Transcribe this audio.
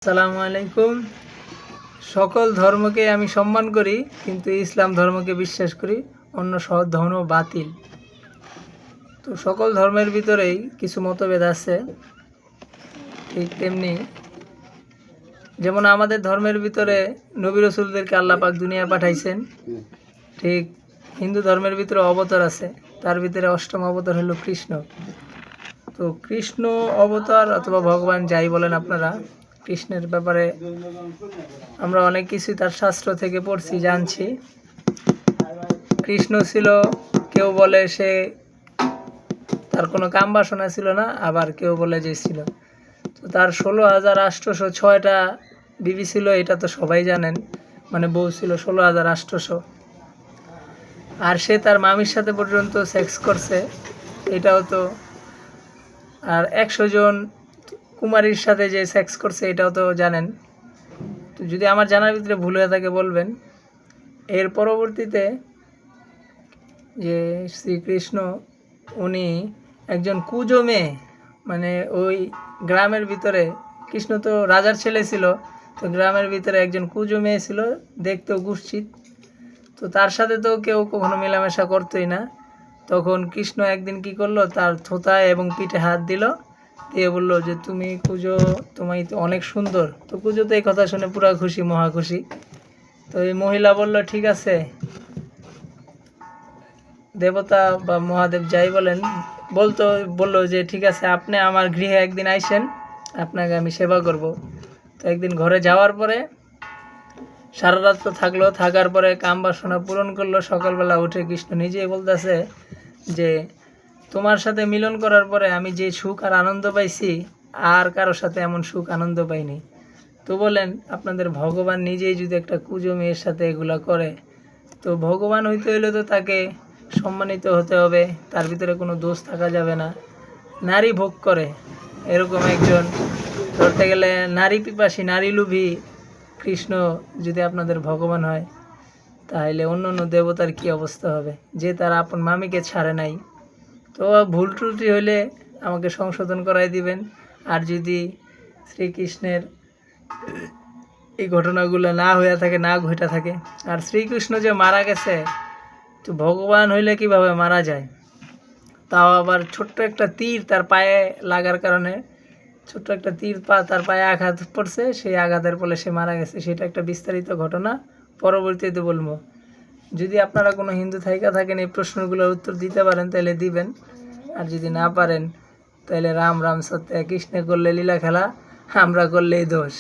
আসসালামু আলাইকুম। সকল ধর্মকে আমি সম্মান করি, কিন্তু ইসলাম ধর্মকে বিশ্বাস করি। অন্য সব ধর্ম বাতিল। তো সকল ধর্মের ভিতরেই কিছু মতভেদ আছে। ঠিক তেমনি যেমন আমাদের ধর্মের ভিতরে নবী রাসূলদেরকে আল্লাহ পাক দুনিয়া পাঠাইছেন, ঠিক হিন্দু ধর্মের ভিতরে অবতার আছে। তার ভিতরে অষ্টম অবতার হলো কৃষ্ণ। তো কৃষ্ণ অবতার অথবা ভগবান যাই বলেন আপনারা, কৃষ্ণের ব্যাপারে আমরা অনেক কিছুই তার শাস্ত্র থেকে পড়ছি, জানছি। কৃষ্ণ ছিল, কেউ বলে সে তার কোনো কাম বাসনা ছিল না, আবার কেউ বলে যে ছিল। তো তার 16,806টা বিবি ছিল, এটা তো সবাই জানেন। মানে বউ ছিল 16,800। আর সে তার মামির সাথে পর্যন্ত সেক্স করছে, এটাও তো। আর 100 জন কুমারীর সাথে যে সেক্স করছে, এটাও তো জানেন। তো যদি আমার জানার ভিতরে ভুল হয়ে থাকে বলবেন। এর পরবর্তীতে যে শ্রীকৃষ্ণ, উনি একজন কুজো মেয়ে, মানে ওই গ্রামের ভিতরে, কৃষ্ণ তো রাজার ছেলে ছিল, তো গ্রামের ভিতরে একজন কুজো মেয়ে ছিল, দেখতেও কুৎসিত। তো তার সাথে তো কেউ কখনো মেলামেশা করতোই না। তখন কৃষ্ণ একদিন কি করলো, তার থোতায় এবং পিঠে হাত দিল, দিয়ে বললো যে তুমি কুজো, তুমি তো অনেক সুন্দর। তো কুজো তো এই কথা শুনে পুরা খুশি, মহা খুশি। তো এই মহিলা বলল ঠিক আছে, দেবতা বা মহাদেব যাই বলেন, বললো যে ঠিক আছে, আপনি আমার গৃহে একদিন আইসেন, আপনাকে আমি সেবা করব। তো একদিন ঘরে যাওয়ার পরে সারা রাত তো থাকলো, থাকার পরে কাম বাসনা পূরণ করলো। সকালবেলা উঠে কৃষ্ণ নিজেই বলতেছে যে তোমার সাথে মিলন করার পরে আমি যে সুখ আর আনন্দ পাইছি, আর কারোর সাথে এমন সুখ আনন্দ পাইনি। তো বলেন আপনাদের ভগবান নিজেই যদি একটা কুজো মেয়ের সাথে এগুলা করে, তো ভগবান হইতে হইলে তো তাকে সম্মানিত হতে হবে, তার ভিতরে কোনো দোষ থাকা যাবে না। নারী ভোগ করে এরকম একজন, ধরতে গেলে নারী পিপাসী, নারী লোভী কৃষ্ণ যদি আপনাদের ভগবান হয়, তাহলে অন্য অন্য দেবতার কি অবস্থা হবে, যে তার আপন মামিকে ছাড়ে নাই। তো ভুল ত্রুটি হইলে আমাকে সংশোধন করাই দিবেন। আর যদি শ্রীকৃষ্ণের এই ঘটনাগুলো না হয়ে থাকে, না ঘটে থাকে, আর শ্রীকৃষ্ণ যে মারা গেছে, তো ভগবান হইলে কিভাবে মারা যায়? তাও আবার ছোট্ট একটা তীর তার পায়ে লাগার কারণে, ছোট্ট একটা তীর তার পায়ে আঘাত পড়ছে, সেই আঘাতের ফলে সে মারা গেছে। সেটা একটা বিস্তারিত ঘটনা, পরবর্তীতে বলবো। যদি আপনারা কোনো হিন্দু থাইকা থাকেন, এই প্রশ্নগুলোর উত্তর দিতে পারেন তাহলে দিবেন। আর যদি না পারেন তাহলে রাম রাম সত্য, কৃষ্ণে করলে লীলা খেলা, আমরা করলেই দোষ।